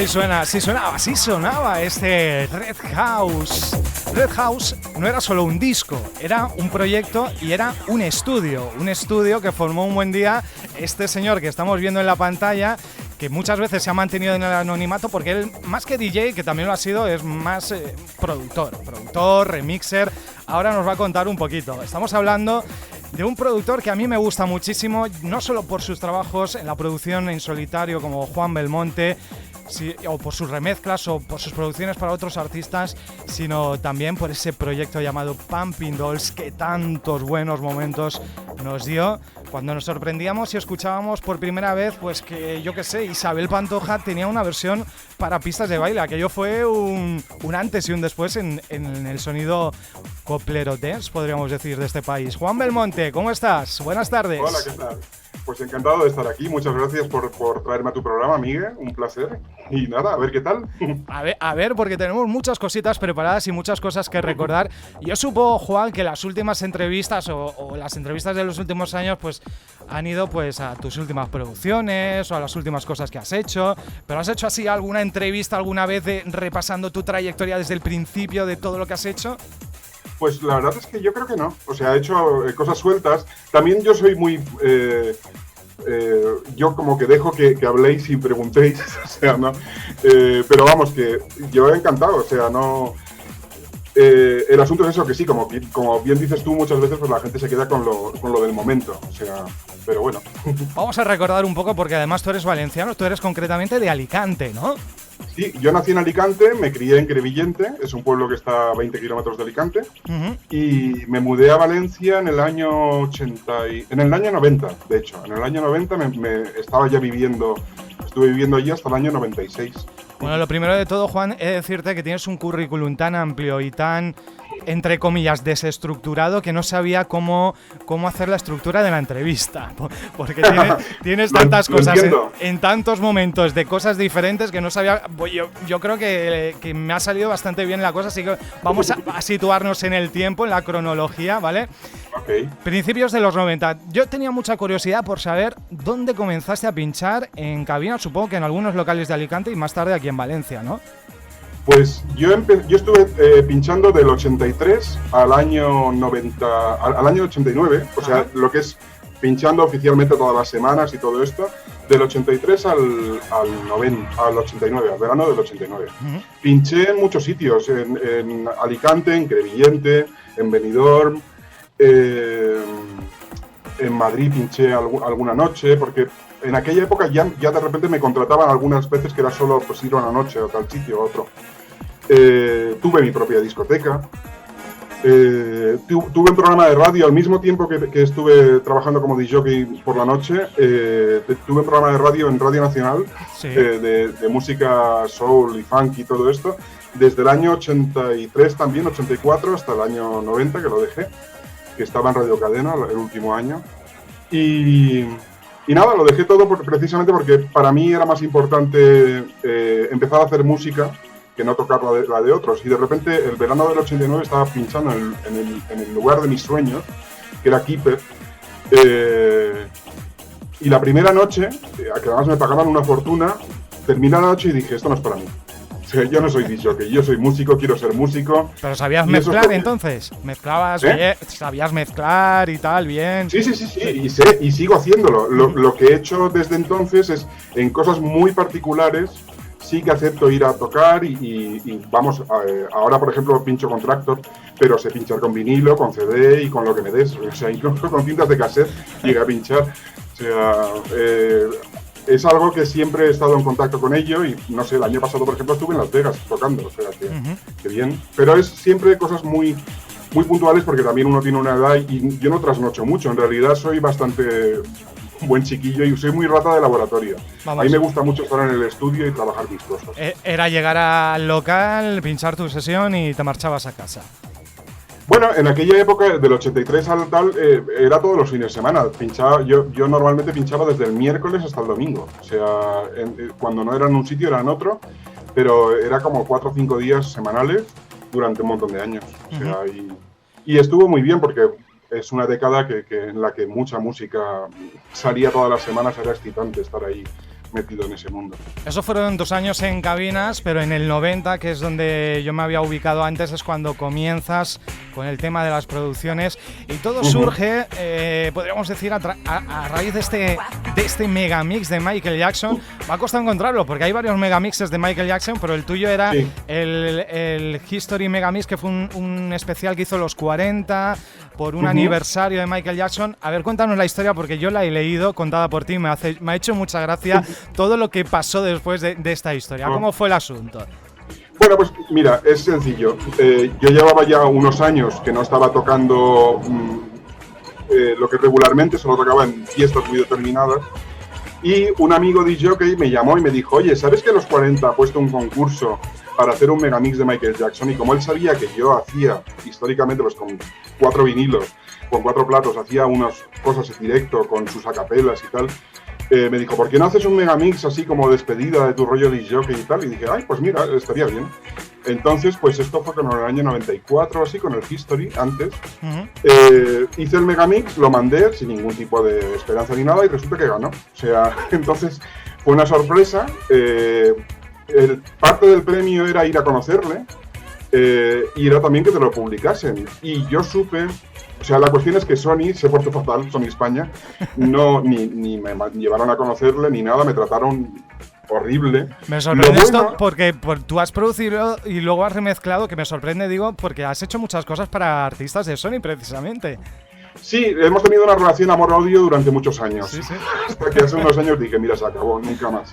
Así sonaba este Red House. Red House no era solo un disco, era un proyecto y era un estudio que formó un buen día este señor que estamos viendo en la pantalla, que muchas veces se ha mantenido en el anonimato porque él, más que DJ, que también lo ha sido, es más productor, remixer. Ahora nos va a contar un poquito. Estamos hablando de un productor que a mí me gusta muchísimo, no solo por sus trabajos en la producción en solitario como Juan Belmonte, sí, o por sus remezclas o por sus producciones para otros artistas, sino también por ese proyecto llamado Pumping Dolls que tantos buenos momentos nos dio cuando nos sorprendíamos y escuchábamos por primera vez pues que, yo qué sé, Isabel Pantoja tenía una versión para pistas de baile. Aquello fue un antes y un después en el sonido coplero dance, podríamos decir, de este país. Juan Belmonte, ¿cómo estás? Buenas tardes. Hola, ¿qué tal? Pues encantado de estar aquí. Muchas gracias por traerme a tu programa, Miguel. Un placer. Y nada, a ver qué tal. A ver, porque tenemos muchas cositas preparadas y muchas cosas que recordar. Yo supongo, Juan, que las últimas entrevistas o las entrevistas de los últimos años pues han ido pues a tus últimas producciones o a las últimas cosas que has hecho. ¿Pero has hecho así alguna entrevista alguna vez repasando tu trayectoria desde el principio de todo lo que has hecho? Pues la verdad es que yo creo que no. O sea, he hecho cosas sueltas. También yo soy muy... yo como que dejo que habléis y preguntéis, o sea, ¿no? Pero vamos, que yo he encantado, o sea, no... el asunto es eso, que sí, como bien dices tú, muchas veces pues la gente se queda con lo del momento, o sea, pero bueno. Vamos a recordar un poco, porque además tú eres valenciano, tú eres concretamente de Alicante, ¿no? Sí, yo nací en Alicante, me crié en Crevillente, es un pueblo que está a 20 kilómetros de Alicante, y me mudé a Valencia en el año 90, de hecho. En el año 90 estaba ya estuve viviendo allí hasta el año 96. Bueno, lo primero de todo, Juan, he de decirte que tienes un currículum tan amplio y tan, entre comillas, desestructurado que no sabía cómo hacer la estructura de la entrevista. Porque tienes tantas cosas en tantos momentos de cosas diferentes que no sabía. Yo creo que me ha salido bastante bien la cosa, así que vamos a situarnos en el tiempo, en la cronología, ¿vale? Okay. Principios de los 90. Yo tenía mucha curiosidad por saber dónde comenzaste a pinchar en cabina, supongo que en algunos locales de Alicante y más tarde aquí en Valencia, ¿no? Pues yo estuve pinchando del 83 al año 90, al año 89, o sea, lo que es pinchando oficialmente todas las semanas y todo esto, del 83 al 89, al verano del 89. Pinché en muchos sitios, en Alicante, en Crevillente, en Benidorm, en Madrid pinché alguna noche, porque en aquella época ya de repente me contrataban algunas veces que era solo pues, ir a una noche a tal sitio o otro. Tuve mi propia discoteca. Tuve un programa de radio al mismo tiempo que estuve trabajando como disjockey por la noche. Tuve un programa de radio en Radio Nacional, sí. de música soul y funk y todo esto, desde el año 83 también, 84 hasta el año 90 que lo dejé, que estaba en Radio Cadena el último año. Y nada, lo dejé todo precisamente porque para mí era más importante empezar a hacer música que no tocar la de otros. Y de repente, el verano del 89 estaba pinchando en el lugar de mis sueños, que era Keeper. Y la primera noche, que además me pagaban una fortuna, terminé la noche y dije, esto no es para mí. O sea, yo no soy disjockey, yo soy músico, quiero ser músico. ¿Pero sabías mezclar entonces? ¿Mezclabas? Oye, ¿sabías mezclar y tal, bien? Sí, y sigo haciéndolo. Lo que he hecho desde entonces es, en cosas muy particulares, sí que acepto ir a tocar y vamos, ahora por ejemplo pincho con Tractor, pero sé pinchar con vinilo, con CD y con lo que me des, o sea, incluso con cintas de cassette llegué a pinchar, o sea, es algo que siempre he estado en contacto con ello y no sé, el año pasado por ejemplo estuve en Las Vegas tocando, o sea, que bien, pero es siempre cosas muy puntuales porque también uno tiene una edad y yo no trasnocho mucho, en realidad soy bastante buen chiquillo y soy muy rata de laboratorio. Vamos. A mí me gusta mucho estar en el estudio y trabajar mis cosas. Era llegar al local, pinchar tu sesión y te marchabas a casa. Bueno, en aquella época, del 83 al tal, era todos los fines de semana. Yo normalmente pinchaba desde el miércoles hasta el domingo. O sea, cuando no era en un sitio era en otro, pero era como 4 o 5 días semanales durante un montón de años. O sea, y estuvo muy bien porque es una década en la que mucha música salía todas las semanas, era excitante estar ahí metido en ese mundo. Eso fueron 2 años en cabinas, pero en el 90, que es donde yo me había ubicado antes, es cuando comienzas con el tema de las producciones y todo surge, podríamos decir, a raíz de este megamix de Michael Jackson. Me ha costado encontrarlo porque hay varios megamixes de Michael Jackson, pero el tuyo era el History Megamix, que fue un especial que hizo los 40 por un aniversario de Michael Jackson. A ver, cuéntanos la historia porque yo la he leído, contada por ti, me ha hecho mucha gracia todo lo que pasó después de esta historia. ¿Cómo fue el asunto? Bueno, pues mira, es sencillo. Yo llevaba ya unos años que no estaba tocando lo que regularmente solo tocaba en fiestas muy determinadas. Y un amigo DJ me llamó y me dijo, oye, ¿sabes que Los 40 ha puesto un concurso para hacer un megamix de Michael Jackson? Y como él sabía que yo hacía históricamente pues con 4 vinilos, con 4 platos, hacía unas cosas en directo con sus acapelas y tal, me dijo, ¿por qué no haces un megamix así como despedida de tu rollo de jockey y tal? Y dije, ay, pues mira, estaría bien. Entonces, pues esto fue como en el año 94 así, con el History, antes. Hice el megamix, lo mandé sin ningún tipo de esperanza ni nada y resulta que ganó. O sea, entonces fue una sorpresa. Parte del premio era ir a conocerle y era también que te lo publicasen. Y yo supe... O sea, la cuestión es que Sony se portó fatal, Sony España, ni me llevaron a conocerle ni nada, me trataron horrible. Me sorprende esto porque tú has producido y luego has remezclado, que me sorprende, digo, porque has hecho muchas cosas para artistas de Sony precisamente. Sí, hemos tenido una relación amor-odio durante muchos años. Sí. Hasta que hace unos años dije, mira, se acabó, nunca más.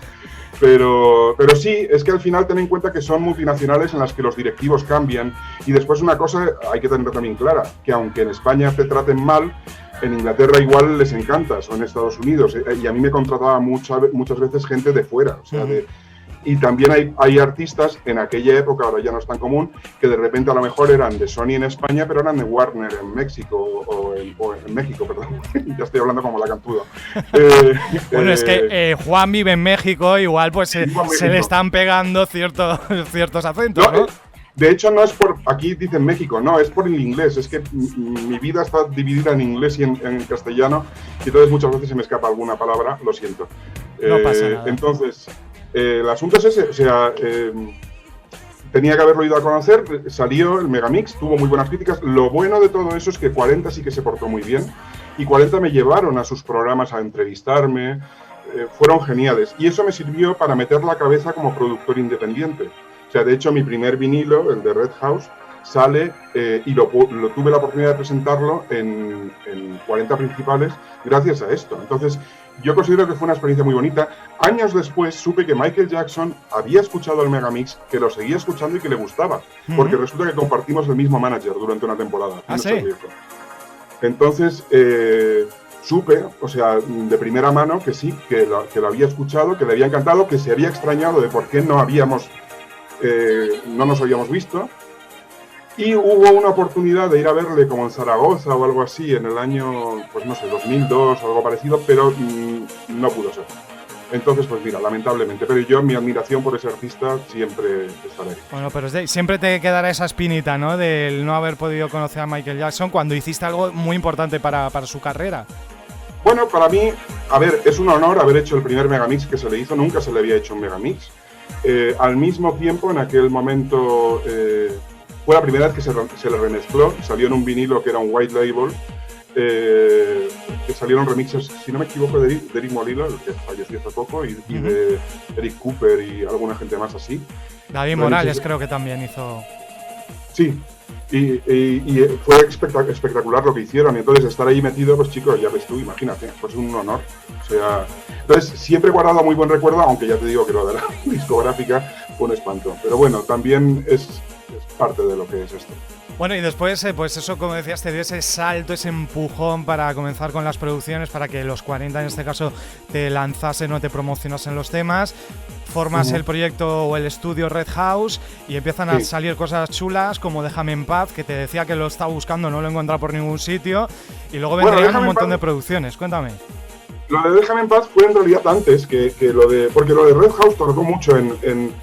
Pero sí, es que al final ten en cuenta que son multinacionales en las que los directivos cambian y después una cosa hay que tener también clara, que aunque en España te traten mal, en Inglaterra igual les encanta, o en Estados Unidos, y a mí me contrataba muchas veces gente de fuera, o sea, y también hay artistas en aquella época, ahora ya no es tan común, que de repente a lo mejor eran de Sony en España, pero eran de Warner en México, o en México, perdón. Ya estoy hablando como la cantuda. Bueno, es que Juan vive en México, igual pues se le están pegando ciertos acentos, ¿no? De hecho, no es por... Aquí dicen México, no, es por el inglés. Es que mi vida está dividida en inglés y en castellano, y entonces muchas veces se me escapa alguna palabra, lo siento. No pasa nada. Entonces... el asunto es ese, o sea, tenía que haberlo ido a conocer, salió el Megamix, tuvo muy buenas críticas. Lo bueno de todo eso es que 40 sí que se portó muy bien y 40 me llevaron a sus programas a entrevistarme, fueron geniales y eso me sirvió para meter la cabeza como productor independiente. O sea, de hecho mi primer vinilo, el de Red House, sale y lo tuve la oportunidad de presentarlo en 40 principales gracias a esto. Entonces, yo considero que fue una experiencia muy bonita. Años después supe que Michael Jackson había escuchado el Megamix, que lo seguía escuchando y que le gustaba, porque resulta que compartimos el mismo manager durante una temporada. ¿Ah, sí? Entonces, supe, o sea, de primera mano que sí, que lo había escuchado, que le había encantado, que se había extrañado de por qué no nos habíamos visto. Y hubo una oportunidad de ir a verle como en Zaragoza o algo así en el año, pues no sé, 2002 o algo parecido, pero no pudo ser. Entonces, pues mira, lamentablemente, pero yo mi admiración por ese artista siempre estará ahí. Bueno, pero siempre te quedará esa espinita, ¿no? Del no haber podido conocer a Michael Jackson cuando hiciste algo muy importante para su carrera. Bueno, para mí, a ver, es un honor haber hecho el primer Megamix que se le hizo, nunca se le había hecho un Megamix. Al mismo tiempo, en aquel momento... fue la primera vez que se le remezcló, salió en un vinilo que era un white label, que salieron remixes, si no me equivoco, de Eric Morillo, el que falleció hace poco, y de Eric Cooper y alguna gente más así. David Morales creo que también hizo... Sí, y fue espectacular lo que hicieron, y entonces estar ahí metido, pues chicos, ya ves tú, imagínate, pues es un honor. O sea, entonces siempre he guardado muy buen recuerdo, aunque ya te digo que lo de la discográfica fue un espanto, pero bueno, también es parte de lo que es esto. Bueno, y después, pues eso, como decías, te dio ese salto, ese empujón para comenzar con las producciones, para que los 40 en este caso te lanzasen o te promocionasen los temas. Formas el proyecto o el estudio Red House y empiezan a salir cosas chulas como Déjame en Paz, que te decía que lo estaba buscando, no lo he encontrado por ningún sitio. Y luego vendrían un montón de producciones. Cuéntame. Lo de Déjame en Paz fue en realidad antes que lo de... Porque lo de Red House tardó mucho en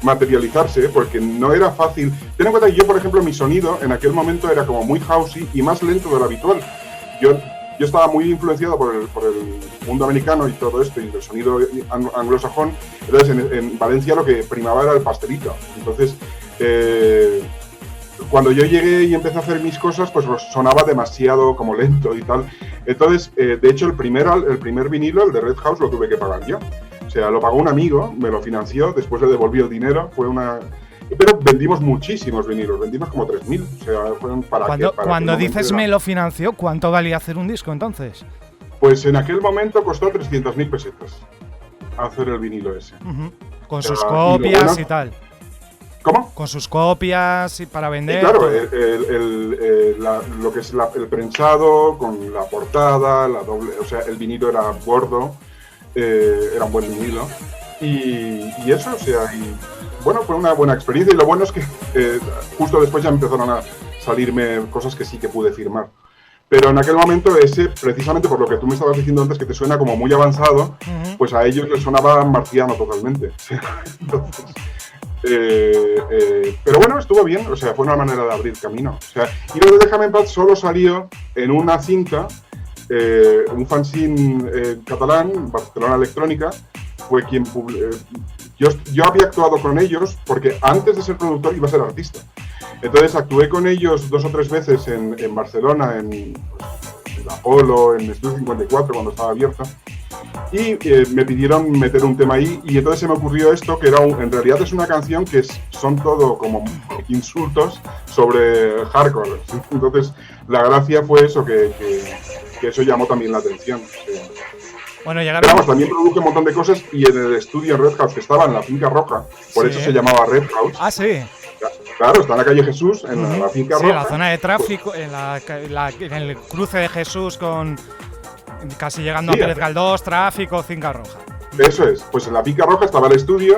materializarse, porque no era fácil. Ten en cuenta que yo, por ejemplo, mi sonido en aquel momento era como muy housey y más lento de lo habitual. Yo yo estaba muy influenciado por el mundo americano y todo esto, y el sonido anglosajón. Entonces en Valencia lo que primaba era el pastelito. Entonces cuando yo llegué y empecé a hacer mis cosas, pues sonaba demasiado como lento y tal. Entonces, de hecho, el primer vinilo, el de Red House, lo tuve que pagar yo. O sea, lo pagó un amigo, me lo financió, después le devolví el dinero. Pero vendimos muchísimos vinilos, vendimos como 3.000. O sea, fueron Cuando dices me lo financió, ¿cuánto valía hacer un disco entonces? Pues en aquel momento costó 300.000 pesetas hacer el vinilo ese. Con sus copias y tal. ¿Cómo? Con sus copias y para vender. Sí, claro, lo que es el prensado, con la portada, la doble, o sea, el vinilo era gordo, era un buen vinilo. Y eso, o sea, bueno, fue una buena experiencia. Y lo bueno es que justo después ya empezaron a salirme cosas que sí que pude firmar. Pero en aquel momento precisamente por lo que tú me estabas diciendo antes, que te suena como muy avanzado, pues a ellos les sonaba marciano totalmente. Entonces, pero bueno, estuvo bien, o sea, fue una manera de abrir camino. O sea, y lo de Déjame en Paz solo salió en una cinta, un fanzine catalán, Barcelona Electrónica, fue quien yo había actuado con ellos porque antes de ser productor iba a ser artista. Entonces actué con ellos 2 o 3 veces en Barcelona, en Apolo, en Estudio 54, cuando estaba abierto. Y me pidieron meter un tema ahí, y entonces se me ocurrió esto, que en realidad es una canción que son todo como insultos sobre hardcore. Entonces la gracia fue eso, que eso llamó también la atención. Bueno, llegaron... Pero vamos, también produje un montón de cosas, y en el estudio Red House, que estaba en la Finca Roja, por eso se llamaba Red House. Ah, sí. Claro, está en la calle Jesús, en la Finca Roja. Sí, en la zona de tráfico, pues, en el cruce de Jesús con... Casi llegando a Pérez Galdós, tráfico, Finca Roja. Eso es, pues en la Finca Roja estaba el estudio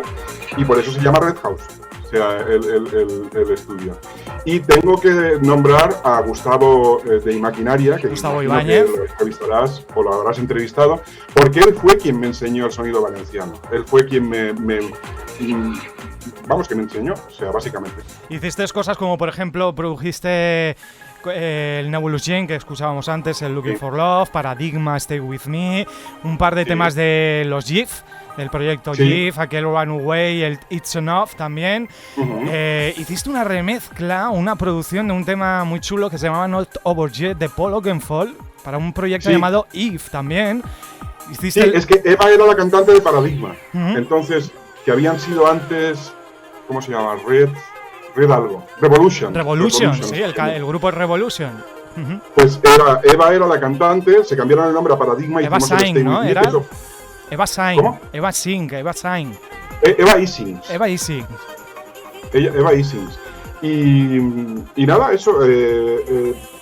y por eso se llama Red House, o sea, el estudio. Y tengo que nombrar a Gustavo de Imaquinaria, que Gustavo Ibáñez, que lo entrevistarás o lo habrás entrevistado, porque él fue quien me enseñó el sonido valenciano. Él fue quien que me enseñó, o sea, básicamente. Hiciste cosas como, por ejemplo, produjiste el Nebulous Jane que escuchábamos antes, el Looking for Love, Paradigma, Stay With Me, un par de temas de los GIF, del proyecto GIF, aquel Runaway, el It's Enough también. Hiciste una remezcla, una producción de un tema muy chulo que se llamaba Not Over Yet de Paul Oakenfold para un proyecto llamado Eve también. Es que Eva era la cantante de Paradigma, entonces, que habían sido antes, ¿cómo se llama? Red algo. Revolution, sí, el grupo es Revolution. Pues Eva era la cantante, se cambiaron el nombre a Paradigma y Eva Sain, ¿no? Era Eva Sain. ¿Cómo? Eva Sain. Eva Isings. Eva Isings. Y nada, eso,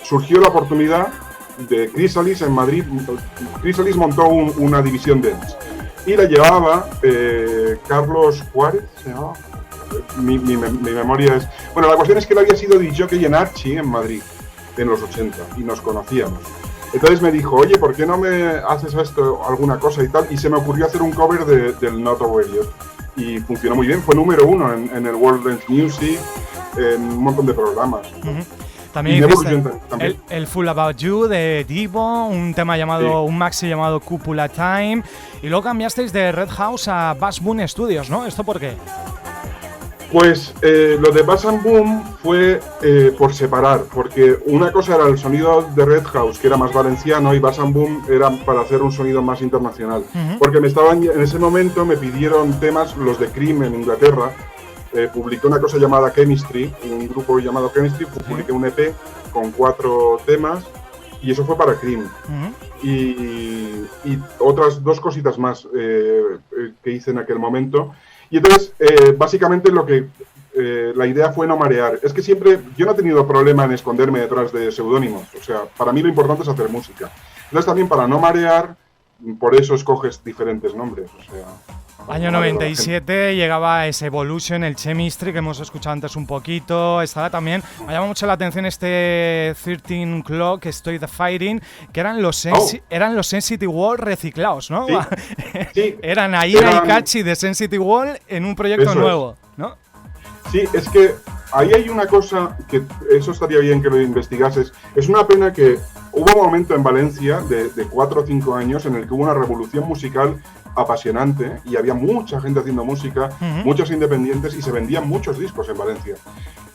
surgió la oportunidad de Chrysalis en Madrid. Chrysalis montó una división dance y la llevaba Carlos Juárez, se llamaba. Mi memoria es... Bueno, la cuestión es que él había sido DJ en Archie en Madrid en los 80 y nos conocíamos. Entonces me dijo, oye, ¿por qué no me haces esto, alguna cosa y tal? Y se me ocurrió hacer un cover del Not Over Yet. Y funcionó muy bien, fue número 1 en el World Dance Music, en un montón de programas. También hiciste el Full About You de Divo, un tema llamado, un maxi llamado Cúpula Time, y luego cambiasteis de Red House a Bass Boom Studios, ¿no? ¿Esto por qué? Pues lo de Bass and Boom fue por separar, porque una cosa era el sonido de Red House, que era más valenciano, y Bass and Boom era para hacer un sonido más internacional. Porque en ese momento me pidieron temas, los de Cream en Inglaterra, publiqué una cosa llamada Chemistry, un grupo llamado Chemistry, publiqué un EP con 4 temas, y eso fue para Cream. Y otras 2 cositas más que hice en aquel momento. Y entonces, básicamente la idea fue no marear. Es que siempre, yo no he tenido problema en esconderme detrás de seudónimos. O sea, para mí lo importante es hacer música. Entonces también para no marear, por eso escoges diferentes nombres. O sea, año 97 llegaba ese Evolution, el Chemistry, que hemos escuchado antes un poquito. Estaba también, me llama mucho la atención este 13 Clock, Estoy the Fighting, que eran los Sensity Wall reciclados, ¿no? Sí. Eran Aira y Kachi de Sensity Wall en un proyecto nuevo, ¿no? Sí, es que ahí hay una cosa que eso estaría bien que lo investigases. Es una pena que hubo un momento en Valencia de 4 o 5 años en el que hubo una revolución musical apasionante y había mucha gente haciendo música, muchos independientes y se vendían muchos discos en Valencia.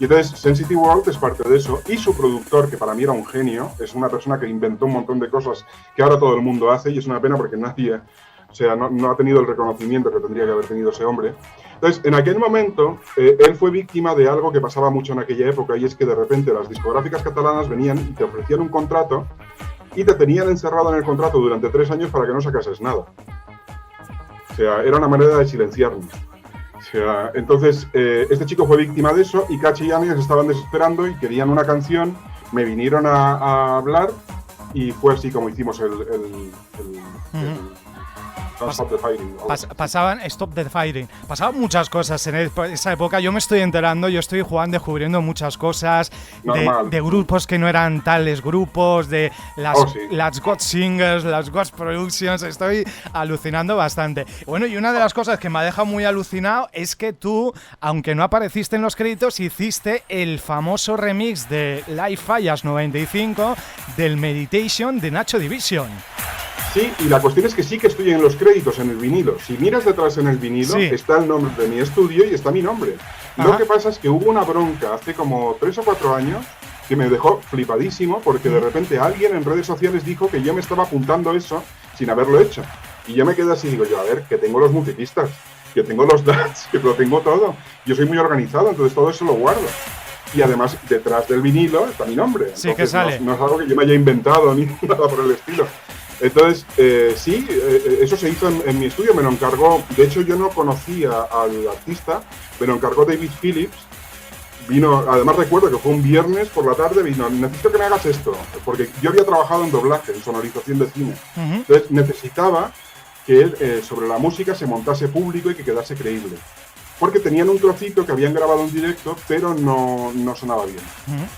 Y entonces Sensitive World es parte de eso y su productor, que para mí era un genio, es una persona que inventó un montón de cosas que ahora todo el mundo hace y es una pena porque nadie, o sea, no ha tenido el reconocimiento que tendría que haber tenido ese hombre. Entonces, en aquel momento, él fue víctima de algo que pasaba mucho en aquella época y es que de repente las discográficas catalanas venían y te ofrecían un contrato y te tenían encerrado en el contrato durante 3 años para que no sacases nada. O sea, era una manera de silenciarnos. O sea, entonces, este chico fue víctima de eso y Cachi y Ani se estaban desesperando y querían una canción, me vinieron a hablar y fue así como hicimos el Stop the Fighting. Pasaban Stop the Fighting. Pasaban muchas cosas en esa época. Yo me estoy enterando, yo estoy jugando, descubriendo muchas cosas de grupos que no eran tales grupos, de las God Singers, las God Productions. Estoy alucinando bastante. Bueno, y una de las cosas que me ha dejado muy alucinado es que tú, aunque no apareciste en los créditos, hiciste el famoso remix de Live Fallas 95 del Meditation de Nacho Division. Sí, y la cuestión es que sí que estoy en los créditos, en el vinilo. Si miras detrás en el vinilo, está el nombre de mi estudio y está mi nombre. Ajá. Lo que pasa es que hubo una bronca hace como 3 o 4 años que me dejó flipadísimo porque de repente alguien en redes sociales dijo que yo me estaba apuntando eso sin haberlo hecho. Y yo me quedé así y digo yo, a ver, que tengo los multipistas, que tengo los DATs, que lo tengo todo. Yo soy muy organizado, entonces todo eso lo guardo. Y además, detrás del vinilo está mi nombre. Sí, entonces, que sale. No es algo que yo me haya inventado ni nada por el estilo. Entonces, eso se hizo en mi estudio, me lo encargó, de hecho yo no conocía al artista, me lo encargó David Phillips, vino, además recuerdo que fue un viernes por la tarde, vino, necesito que me hagas esto, porque yo había trabajado en doblaje, en sonorización de cine, entonces necesitaba que él sobre la música se montase público y que quedase creíble. Porque tenían un trocito que habían grabado en directo, pero no sonaba bien.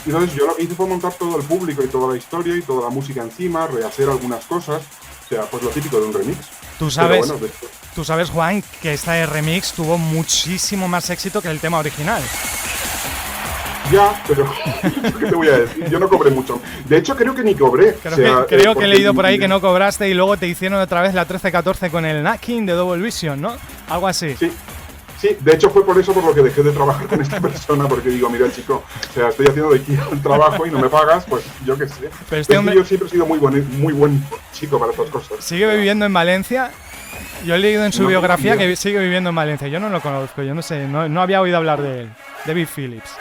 Y entonces yo lo que hice fue montar todo el público y toda la historia y toda la música encima, rehacer algunas cosas, o sea, pues lo típico de un remix. Tú sabes, Juan, que este remix tuvo muchísimo más éxito que el tema original. Ya, pero ¿qué te voy a decir? Yo no cobré mucho. De hecho, creo que ni cobré. Creo que he leído por ahí que no cobraste y luego te hicieron otra vez la 13-14 con el Knacking de Double Vision, ¿no? Algo así. Sí, de hecho fue por eso por lo que dejé de trabajar con esta persona, porque digo, mira chico, o sea, estoy haciendo de aquí el trabajo y no me pagas, pues yo qué sé. Pero hombre, yo siempre he sido muy buen chico para estas cosas. ¿Sigue viviendo en Valencia? Yo he leído en su biografía que sigue viviendo en Valencia. Yo no lo conozco, yo no sé, no había oído hablar de él, David Phillips.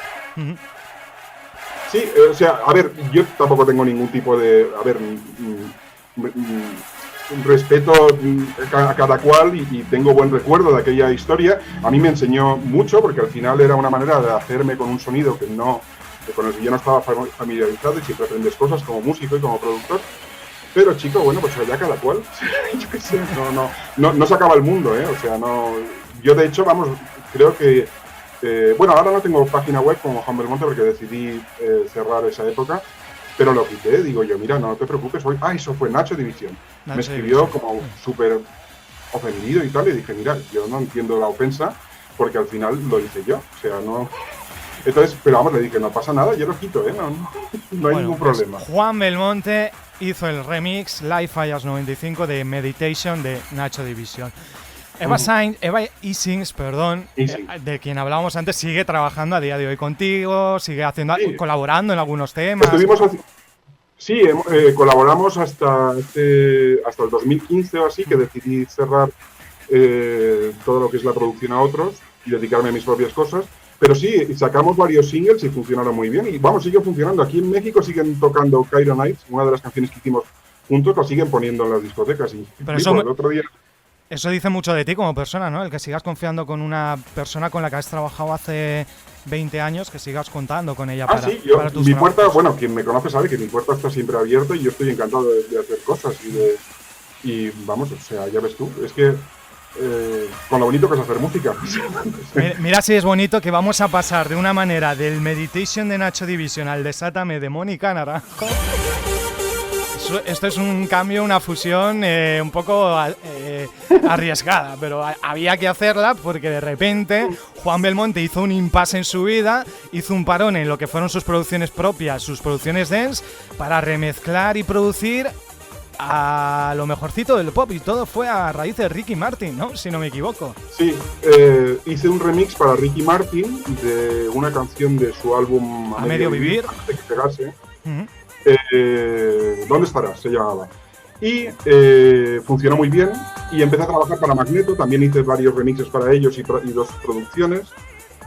Sí, o sea, a ver, yo tampoco tengo ningún tipo de, respeto a cada cual y tengo buen recuerdo de aquella historia. A mí me enseñó mucho porque al final era una manera de hacerme con un sonido con el que yo no estaba familiarizado y siempre aprendes cosas como músico y como productor. Pero chico, bueno, pues allá cada cual. Yo qué sé, no se acaba el mundo, o sea, no. Yo de hecho, creo que bueno, ahora no tengo página web como Juan Belmonte porque decidí cerrar esa época. Pero lo quité, digo yo, mira, no te preocupes, eso fue Nacho División. Me escribió como súper ofendido y tal, y dije, mira, yo no entiendo la ofensa, porque al final lo hice yo, o sea, no... Entonces, pero vamos, le dije, no pasa nada, yo lo quito, no hay ningún problema. Juan Belmonte hizo el remix Live Fallas 95 de Meditation de Nacho División. Eva Isings, de quien hablábamos antes, sigue trabajando a día de hoy contigo, sigue colaborando en algunos temas. Colaboramos hasta el 2015 o así, que decidí cerrar todo lo que es la producción a otros y dedicarme a mis propias cosas. Pero sí, sacamos varios singles y funcionaron muy bien. Y sigue funcionando. Aquí en México siguen tocando Cairo Nights, una de las canciones que hicimos juntos, la siguen poniendo en las discotecas. Y el otro día... Eso dice mucho de ti como persona, ¿no? El que sigas confiando con una persona con la que has trabajado hace 20 años, que sigas contando con ella para tus mi puerta, bueno, quien me conoce sabe que mi puerta está siempre abierta y yo estoy encantado de hacer cosas y vamos, o sea, ya ves tú, es que con lo bonito que es hacer música. Mira si es bonito que vamos a pasar de una manera del Meditation de Nacho Division al Desátame de Mónica Naranjo. Esto es un cambio, una fusión un poco bastante arriesgada, pero había que hacerla porque de repente Juan Belmonte hizo un impasse en su vida, hizo un parón en lo que fueron sus producciones propias, sus producciones dance, para remezclar y producir a lo mejorcito del pop, y todo fue a raíz de Ricky Martin, ¿no? Si no me equivoco. Sí, hice un remix para Ricky Martin de una canción de su álbum A Medio Vivir. Antes de que pegase. Uh-huh. ¿Dónde estarás? Se llamaba. Y funcionó muy bien y empecé a trabajar para Magneto, también hice varios remixes para ellos y 2 producciones,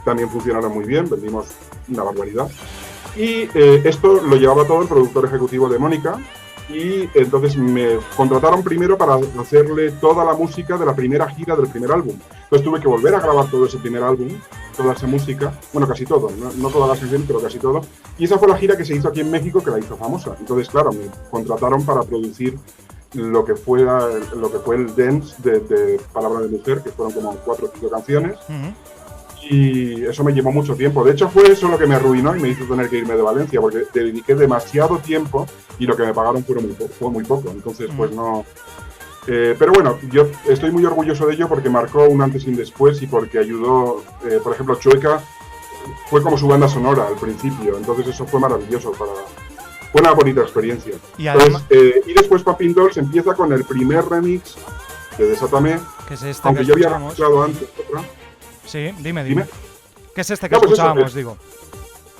también funcionaron muy bien, vendimos una barbaridad. Y esto lo llevaba todo el productor ejecutivo de Mónica, y entonces me contrataron primero para hacerle toda la música de la primera gira del primer álbum. Entonces tuve que volver a grabar todo ese primer álbum, toda esa música, bueno, casi todo, no todas las canciones, pero casi todo. Y esa fue la gira que se hizo aquí en México, que la hizo famosa. Entonces, claro, me contrataron para producir lo que fue el dance de Palabra de Mujer, que fueron como 4 o 5 canciones. Uh-huh. Y eso me llevó mucho tiempo. De hecho, fue eso lo que me arruinó y me hizo tener que irme de Valencia, porque dediqué demasiado tiempo y lo que me pagaron fue muy poco. Entonces, pues no... pero bueno, yo estoy muy orgulloso de ello porque marcó un antes y un después y porque ayudó, por ejemplo, Chueca fue como su banda sonora al principio. Entonces eso fue maravilloso, fue una bonita experiencia. Y, además, y después Pumping Dolls empieza con el primer remix de Desátame, que es este aunque que yo había escuchado antes otra. Sí, dime. ¿Qué es este que pues escuchábamos, eso, digo?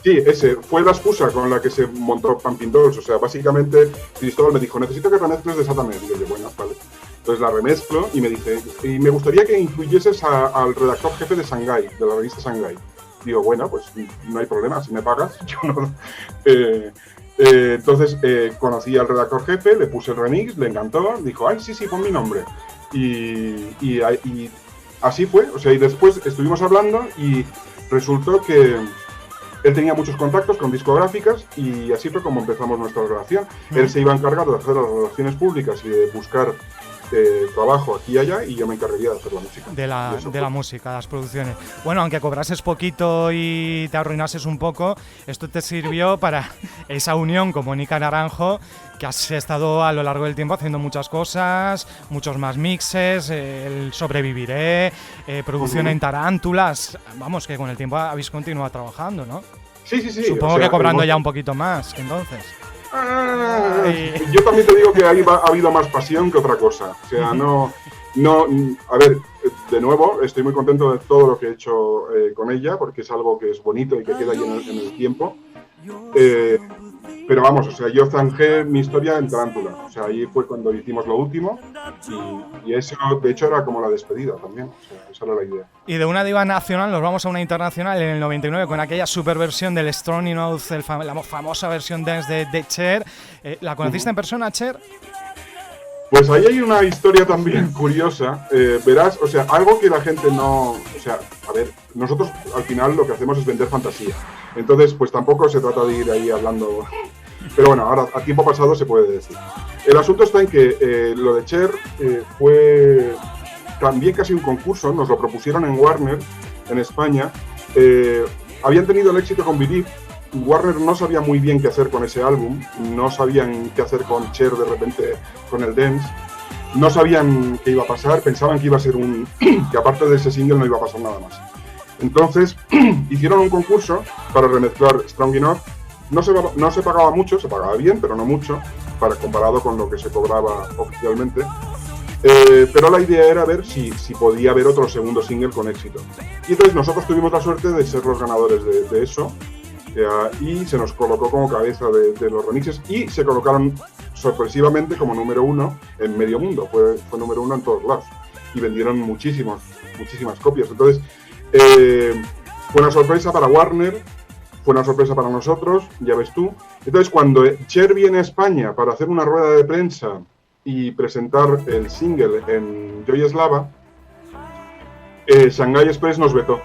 Sí, ese fue la excusa con la que se montó Pumping Dolls. O sea, básicamente Cristóbal me dijo, necesito que remezcles Desátame. Y yo, bueno, vale. Entonces la remezclo y me dice, y me gustaría que incluyeses al redactor jefe de Shanghai, de la revista Shanghai. Digo, bueno, pues no hay problema, si me pagas, yo no... entonces conocí al redactor jefe, le puse el remix, le encantó, dijo, ay, sí, pon mi nombre. Y así fue, o sea, y después estuvimos hablando y resultó que él tenía muchos contactos con discográficas y así fue como empezamos nuestra relación. Él se iba a encargar de hacer las relaciones públicas y de buscar trabajo aquí y allá, y yo me encargaría de hacer la música. De la música, las producciones. Bueno, aunque cobrases poquito y te arruinases un poco, esto te sirvió para esa unión con Mónica Naranjo, que has estado a lo largo del tiempo haciendo muchas cosas, muchos más mixes, el Sobreviviré, producción en Tarántulas. Vamos, que con el tiempo habéis continuado trabajando, ¿no? Sí. Supongo que cobrando ya un poquito más que entonces. Yo también te digo que ahí ha habido más pasión que otra cosa. O sea, no, a ver, de nuevo, estoy muy contento de todo lo que he hecho con ella, porque es algo que es bonito y que queda ahí en el tiempo. Pero vamos, o sea, yo zanjé mi historia en Tarántula. O sea, ahí fue cuando hicimos lo último y eso, de hecho, era como la despedida también. O sea, esa era la idea. Y de una diva nacional nos vamos a una internacional en el 99 con aquella super versión del Strong Enough, la famosa versión dance de Cher. ¿La conociste en persona, Cher? Pues ahí hay una historia también curiosa. Verás, o sea, algo que la gente no... O sea, a ver, nosotros al final lo que hacemos es vender fantasía. Entonces, pues tampoco se trata de ir ahí hablando... Pero bueno, ahora a tiempo pasado se puede decir. El asunto está en que lo de Cher fue también casi un concurso. Nos lo propusieron en Warner, en España. Habían tenido el éxito con Believe. Warner no sabía muy bien qué hacer con ese álbum, no sabían qué hacer con Cher de repente, con el dance, no sabían qué iba a pasar, pensaban que iba a ser que aparte de ese single no iba a pasar nada más. Entonces hicieron un concurso para remezclar Strong Enough. No se pagaba mucho, se pagaba bien, pero no mucho, comparado con lo que se cobraba oficialmente. Pero la idea era ver si podía haber otro segundo single con éxito. Y entonces nosotros tuvimos la suerte de ser los ganadores de eso. Y se nos colocó como cabeza de los remixes y se colocaron sorpresivamente como número 1 en medio mundo. Fue número 1 en todos lados y vendieron muchísimas copias. Entonces fue una sorpresa para Warner, fue una sorpresa para nosotros, ya ves tú. Entonces cuando Cher viene a España para hacer una rueda de prensa y presentar el single en Joy Slava, Shanghai Express nos vetó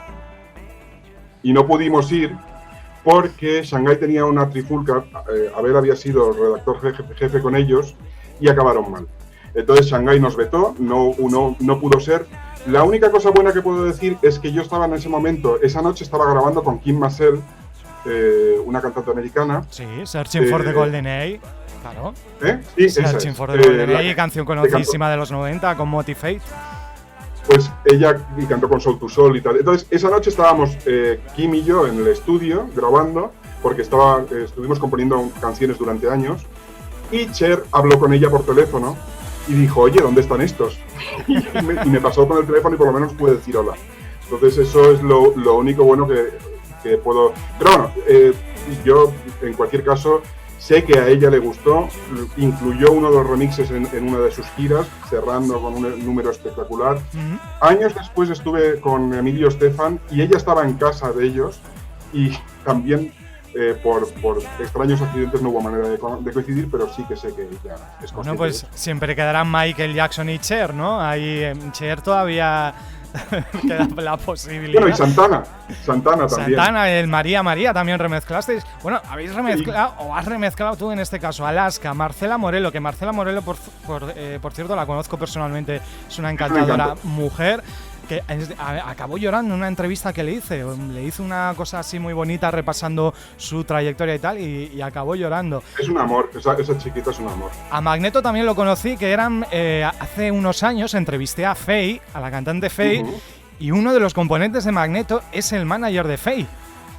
y no pudimos ir porque Shanghai tenía una trifulca. Abel había sido redactor jefe con ellos y acabaron mal. Entonces Shanghai nos vetó, no pudo ser. La única cosa buena que puedo decir es que yo estaba en ese momento, esa noche estaba grabando con Kim Massell, una cantante americana. Sí, Searching for the Golden Age. Claro. Sí, Searching es. for the Golden Age, La- canción que conocidísima de los 90 con Motivate. Pues ella y cantó con Soul to Soul y tal. Entonces, esa noche estábamos Kim y yo en el estudio grabando, porque estuvimos componiendo canciones durante años, y Cher habló con ella por teléfono y dijo, oye, ¿dónde están estos? y me pasó con el teléfono y por lo menos pude decir hola. Entonces, eso es lo único bueno que puedo... Pero bueno, yo, en cualquier caso, sé que a ella le gustó, incluyó uno de los remixes en una de sus giras, cerrando con un número espectacular. Años después estuve con Emilio Estefan y ella estaba en casa de ellos y también por extraños accidentes no hubo manera de coincidir, pero sí que sé que ella es consciente. Bueno, pues siempre quedarán Michael Jackson y Cher, ¿no? Ahí en Cher todavía queda la posibilidad. Bueno, y Santana también. Santana, el María también remezclasteis. Bueno, habéis remezclado, o has remezclado tú en este caso, Alaska, Marcela Morelo, que Marcela Morelo, por cierto, la conozco personalmente, es una encantadora mujer. Que acabó llorando en una entrevista que le hice una cosa así muy bonita repasando su trayectoria y tal, y acabó llorando. Es un amor, esa chiquita es un amor. A Magneto también lo conocí, que eran hace unos años entrevisté a Faye, a la cantante Faye, y uno de los componentes de Magneto es el manager de Faye.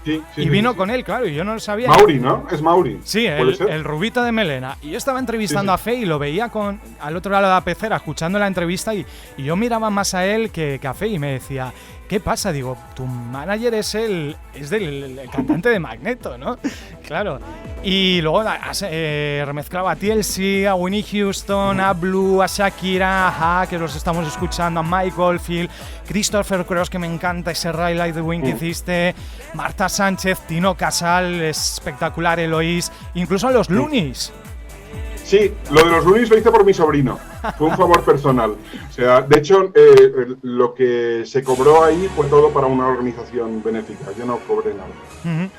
Sí, y vino con él, claro, y yo no lo sabía. Mauri, ¿no? Es Mauri. Sí, el rubito de melena. Y yo estaba entrevistando a Faye y lo veía al otro lado de la pecera, escuchando la entrevista, y yo miraba más a él que a Faye y me decía, ¿qué pasa? Digo, tu manager es el cantante de Magneto, ¿no? Claro. Y luego remezclaba a TLC, a Winnie Houston, a Blue, a Shakira, a que los estamos escuchando, a Mike Oldfield, Christopher Cross, que me encanta ese Ride Like the Wind que hiciste, Marta Sánchez, Tino Casal, espectacular, Eloís, incluso a los Loonies. Sí, lo de los Loonies lo hice por mi sobrino. Fue un favor personal. O sea, de hecho, lo que se cobró ahí fue todo para una organización benéfica. Yo no cobré nada.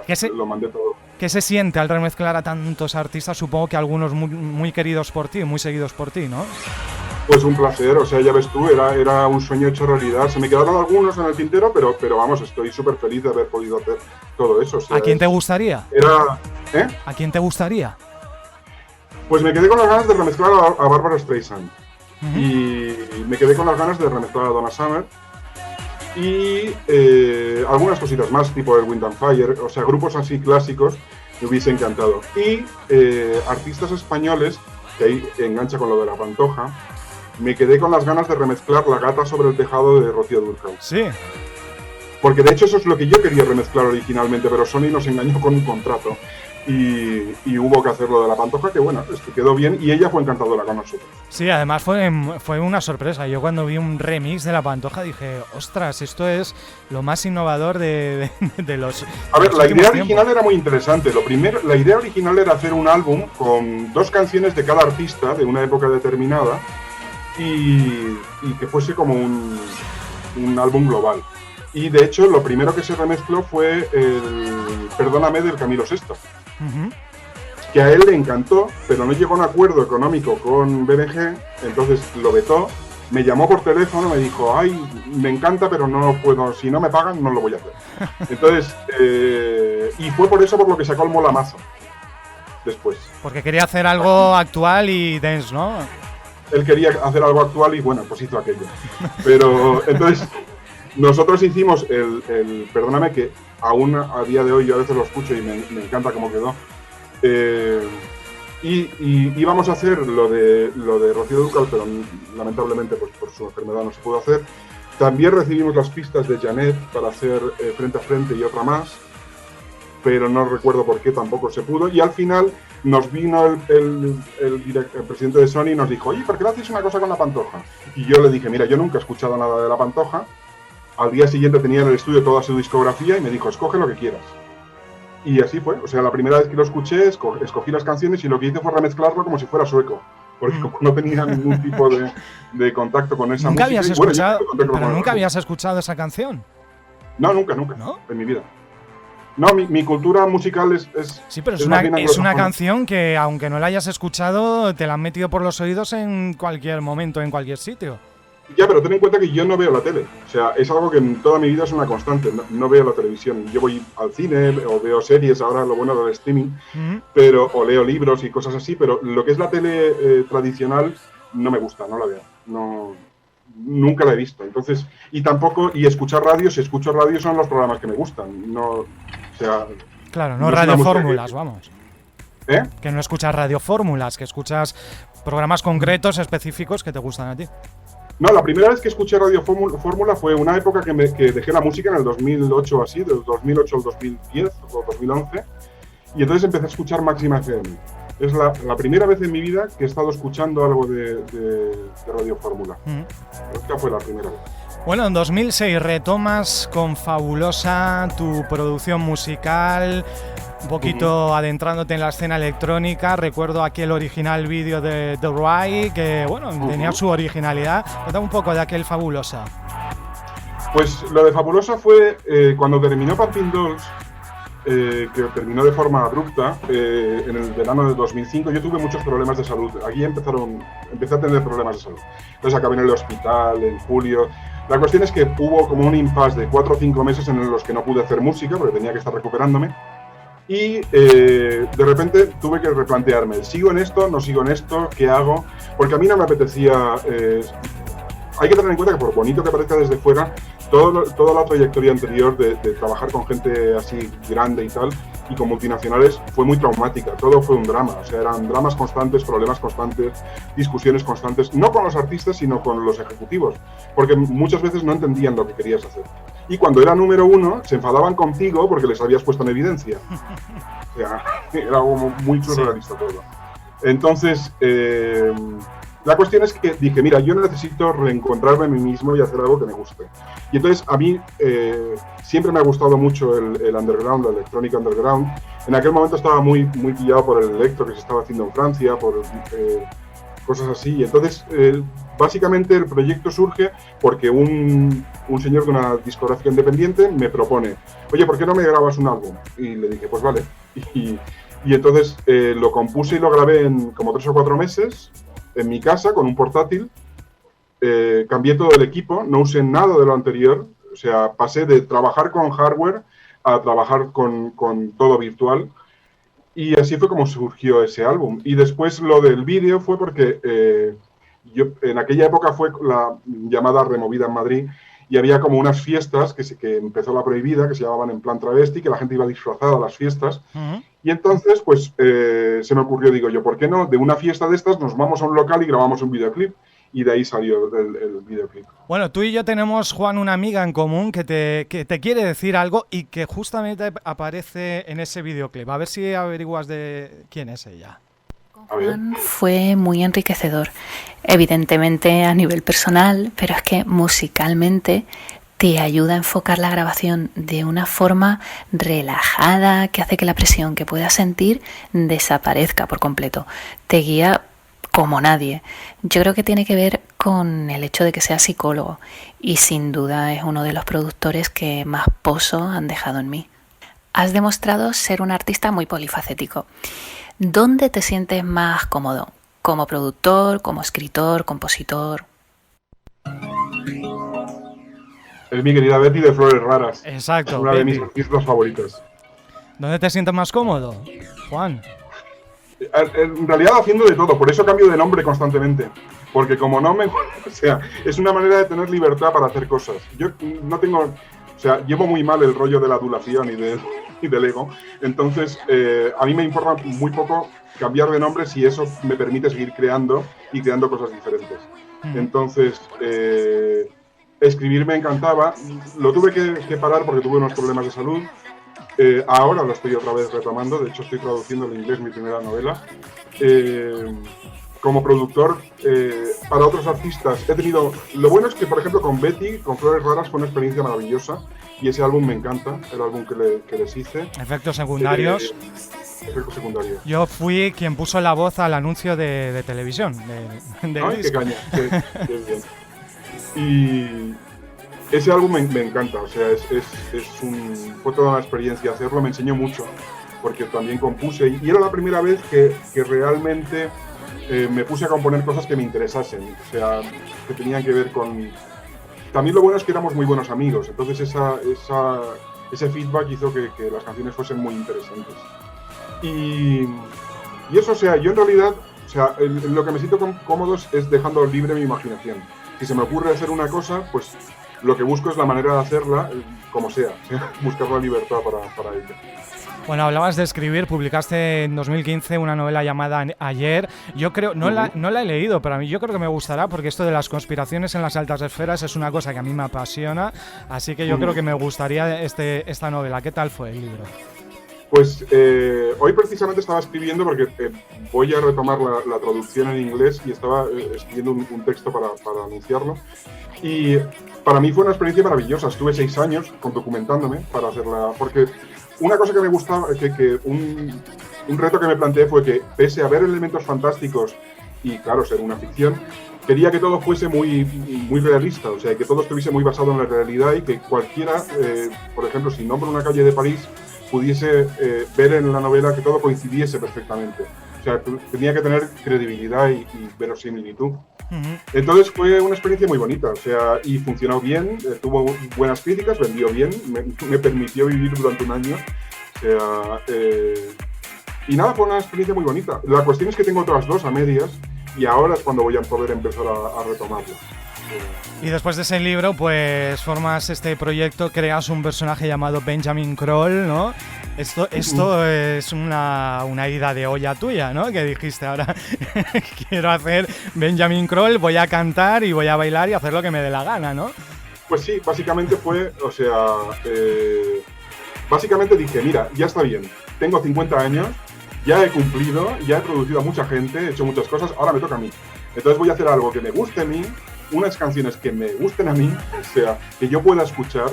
O sea, lo mandé todo. ¿Qué se siente al remezclar a tantos artistas? Supongo que algunos muy, muy queridos por ti, muy seguidos por ti, ¿no? Pues un placer, o sea, ya ves tú, era un sueño hecho realidad. Se me quedaron algunos en el tintero, pero vamos, estoy súper feliz de haber podido hacer todo eso. O sea, ¿a quién te gustaría? ¿A quién te gustaría? Pues me quedé con las ganas de remezclar a Barbara Streisand. Y me quedé con las ganas de remezclar a Donna Summer. Y algunas cositas más, tipo el Wind and Fire, o sea, grupos así clásicos, me hubiese encantado. Y artistas españoles, que ahí engancha con lo de la Pantoja, me quedé con las ganas de remezclar La gata sobre el tejado de Rocío Dúrcal. Sí. Porque de hecho eso es lo que yo quería remezclar originalmente, pero Sony nos engañó con un contrato. Y hubo que hacerlo de la Pantoja, que bueno, es que quedó bien y ella fue encantadora con nosotros. Sí, además fue una sorpresa. Yo cuando vi un remix de la Pantoja dije, ostras, esto es lo más innovador de los... A ver, la idea original era muy interesante. La idea original era hacer un álbum con 2 canciones de cada artista de una época determinada y que fuese como un álbum global. Y de hecho, lo primero que se remezcló fue el Perdóname del Camilo Sesto. Que a él le encantó, pero no llegó a un acuerdo económico con BMG, entonces lo vetó, me llamó por teléfono, me dijo, ay, me encanta, pero no puedo, si no me pagan, no lo voy a hacer. Entonces, y fue por eso por lo que sacó el Molamazo después. Porque quería hacer algo actual y dance, ¿no? Él quería hacer algo actual y bueno, pues hizo aquello. Pero entonces... Nosotros hicimos el Perdóname, que aún a día de hoy yo a veces lo escucho y me encanta cómo quedó. Y íbamos a hacer lo de Rocío Dúrcal, pero lamentablemente pues, por su enfermedad no se pudo hacer. También recibimos las pistas de Janet para hacer Frente a Frente y otra más, pero no recuerdo por qué tampoco se pudo. Y al final nos vino el presidente de Sony y nos dijo, oye, ¿por qué no hacéis una cosa con la Pantoja? Y yo le dije, mira, yo nunca he escuchado nada de la Pantoja. Al día siguiente tenía en el estudio toda su discografía y me dijo, escoge lo que quieras. Y así fue. O sea, la primera vez que lo escuché, escogí las canciones y lo que hice fue remezclarlo como si fuera sueco. Porque como no tenía ningún tipo de contacto con esa ¿Nunca música. Habías escuchado, pero nunca habías escuchado esa canción? No, nunca. ¿No? En mi vida. No, mi cultura musical es sí, pero es una canción que, aunque no la hayas escuchado, te la han metido por los oídos en cualquier momento, en cualquier sitio. Ya, pero ten en cuenta que yo no veo la tele. O sea, es algo que en toda mi vida es una constante. No veo la televisión. Yo voy al cine o veo series, ahora lo bueno del streaming, o leo libros y cosas así, pero lo que es la tele tradicional no me gusta, no la veo. No, nunca la he visto. Entonces, y escuchar radio, si escucho radio son los programas que me gustan. No, o sea, claro, no radiofórmulas, vamos. ¿Eh? Que no escuchas radiofórmulas, que escuchas programas concretos, específicos que te gustan a ti. No, la primera vez que escuché Radio Fórmula fue una época que dejé la música en el 2008 así, del 2008 al 2010 o 2011, y entonces empecé a escuchar Máxima FM. Es la primera vez en mi vida que he estado escuchando algo de Radio Fórmula. Esta fue la primera vez. Bueno, en 2006 retomas con Fabulosa tu producción musical, un poquito adentrándote en la escena electrónica. Recuerdo aquel original vídeo de The Rai, que bueno, tenía su originalidad. Cuéntame un poco de aquel Fabulosa. Pues lo de Fabulosa fue cuando terminó Pumping Dolls, que terminó de forma abrupta en el verano de 2005. Yo tuve muchos problemas de salud. Aquí empecé a tener problemas de salud. Entonces acabé en el hospital en julio. La cuestión es que hubo como un impasse de 4 o 5 meses en los que no pude hacer música porque tenía que estar recuperándome. Y de repente tuve que replantearme, ¿sigo en esto? ¿No sigo en esto? ¿Qué hago? Porque a mí no me apetecía... hay que tener en cuenta que por bonito que parezca desde fuera, toda la trayectoria anterior de trabajar con gente así grande y tal, y con multinacionales, fue muy traumática. Todo fue un drama. O sea, eran dramas constantes, problemas constantes, discusiones constantes, no con los artistas, sino con los ejecutivos, porque muchas veces no entendían lo que querías hacer. Y cuando era número uno, se enfadaban contigo porque les habías puesto en evidencia. O sea, era algo muy surrealista todo. Entonces, la cuestión es que dije, mira, yo necesito reencontrarme a mí mismo y hacer algo que me guste. Y entonces a mí siempre me ha gustado mucho el underground, la electrónica underground. En aquel momento estaba muy pillado por el electro que se estaba haciendo en Francia, por cosas así. Y entonces, básicamente el proyecto surge porque un señor de una discográfica independiente me propone, oye, ¿por qué no me grabas un álbum? Y le dije, pues vale. Y entonces lo compuse y lo grabé en como 3 o 4 meses en mi casa con un portátil. Cambié todo el equipo, no usé nada de lo anterior. O sea, pasé de trabajar con hardware a trabajar con todo virtual. Y así fue como surgió ese álbum. Y después lo del vídeo fue porque yo en aquella época fue la llamada Removida en Madrid y había como unas fiestas que empezó la prohibida, que se llamaban En Plan Travesti, que la gente iba disfrazada a las fiestas. Y entonces, pues, se me ocurrió, digo yo, ¿por qué no? De una fiesta de estas nos vamos a un local y grabamos un videoclip. Y de ahí salió el videoclip. Bueno, tú y yo tenemos, Juan, una amiga en común que te quiere decir algo y que justamente aparece en ese videoclip. A ver si averiguas de quién es ella. Juan fue muy enriquecedor, evidentemente a nivel personal, pero es que musicalmente te ayuda a enfocar la grabación de una forma relajada que hace que la presión que puedas sentir desaparezca por completo. Te guía como nadie. Yo creo que tiene que ver con el hecho de que sea psicólogo y sin duda es uno de los productores que más pozo han dejado en mí. Has demostrado ser un artista muy polifacético. ¿Dónde te sientes más cómodo? ¿Como productor, como escritor, compositor? Es mi querida Betty de Flores Raras. Exacto. Es una de mis artistas favoritas. ¿Dónde te sientes más cómodo, Juan? En realidad haciendo de todo, por eso cambio de nombre constantemente. Porque como no me... O sea, es una manera de tener libertad para hacer cosas. Yo no tengo... O sea, llevo muy mal el rollo de la adulación y del ego. Entonces, a mí me importa muy poco cambiar de nombre si eso me permite seguir creando y creando cosas diferentes. Entonces, escribir me encantaba. Lo tuve que parar porque tuve unos problemas de salud. Ahora lo estoy otra vez retomando. De hecho, estoy traduciendo en inglés mi primera novela. Como productor, para otros artistas he tenido... Lo bueno es que, por ejemplo, con Betty, con Flores Raras, fue una experiencia maravillosa y ese álbum me encanta, el álbum que les hice. Efectos secundarios. Efectos secundarios. Yo fui quien puso la voz al anuncio de televisión. ¡Ay, qué caña! Qué bien. Y ese álbum me encanta, o sea, fue toda una experiencia hacerlo, me enseñó mucho, porque también compuse y era la primera vez que realmente me puse a componer cosas que me interesasen, o sea, que tenían que ver con... También lo bueno es que éramos muy buenos amigos, entonces ese feedback hizo que las canciones fuesen muy interesantes. Y eso, o sea, yo en realidad, o sea, lo que me siento cómodo es dejando libre mi imaginación. Si se me ocurre hacer una cosa, pues lo que busco es la manera de hacerla, como sea, buscar la libertad para ella. Bueno, hablabas de escribir, publicaste en 2015 una novela llamada Ayer. Yo creo, no la he leído, pero a mí yo creo que me gustará porque esto de las conspiraciones en las altas esferas es una cosa que a mí me apasiona, así que yo creo que me gustaría esta novela. ¿Qué tal fue el libro? Pues hoy precisamente estaba escribiendo porque voy a retomar la traducción en inglés y estaba escribiendo un texto para anunciarlo. Y para mí fue una experiencia maravillosa. Estuve 6 años documentándome para hacerla, porque una cosa que me gustaba, un reto que me planteé fue que, pese a ver elementos fantásticos y, claro, ser una ficción, quería que todo fuese muy, muy realista, o sea, que todo estuviese muy basado en la realidad y que cualquiera, por ejemplo, si nombro una calle de París, pudiese ver en la novela que todo coincidiese perfectamente. O sea, tenía que tener credibilidad y verosimilitud. Entonces fue una experiencia muy bonita, o sea, y funcionó bien, tuvo buenas críticas, vendió bien, me permitió vivir durante un año, o sea, y nada, fue una experiencia muy bonita. La cuestión es que tengo otras 2 a medias y ahora es cuando voy a poder empezar a retomarlas. Y después de ese libro, pues formas este proyecto, creas un personaje llamado Benjamin Kroll, ¿no? Esto es una ida de olla tuya, ¿no? Que dijiste, ahora quiero hacer Benjamin Kroll, voy a cantar y voy a bailar y hacer lo que me dé la gana, ¿no? Pues sí, básicamente fue, o sea, básicamente dije, mira, ya está bien, tengo 50 años, ya he cumplido, ya he producido a mucha gente, he hecho muchas cosas, ahora me toca a mí. Entonces voy a hacer algo que me guste a mí, unas canciones que me gusten a mí, o sea, que yo pueda escuchar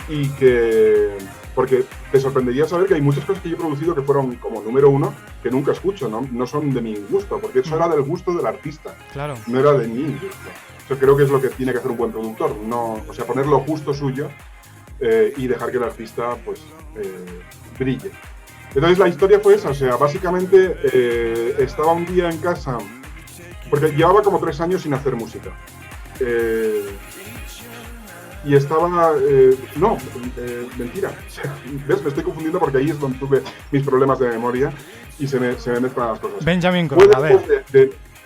y que... Porque te sorprendería saber que hay muchas cosas que yo he producido que fueron como número 1 que nunca escucho, no son de mi gusto, porque eso era del gusto del artista, claro. No era de mi gusto. Eso creo que es lo que tiene que hacer un buen productor, o sea, poner lo justo suyo y dejar que el artista pues brille. Entonces la historia fue esa, o sea, básicamente estaba un día en casa, porque llevaba como 3 años sin hacer música. Y estaba... mentira. ¿Ves? Me estoy confundiendo porque ahí es donde tuve mis problemas de memoria y se me mezclan las cosas. Benjamin Kroll, a ver,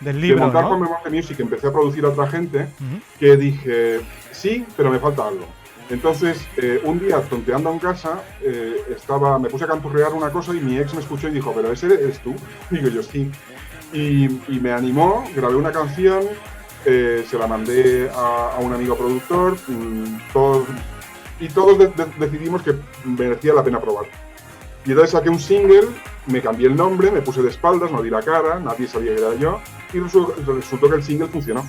del libro, de montar ¿no? con Memoria Music, empecé a producir a otra gente que dije, sí, pero me falta algo. Entonces, un día, tonteando en casa, me puse a canturrear una cosa y mi ex me escuchó y dijo, ¿pero ese eres tú? Digo yo, sí. Y me animó, grabé una canción, se la mandé a un amigo productor, todos decidimos que merecía la pena probar. Y entonces saqué un single, me cambié el nombre, me puse de espaldas, no di la cara, nadie sabía que era yo, y resultó que el single funcionó.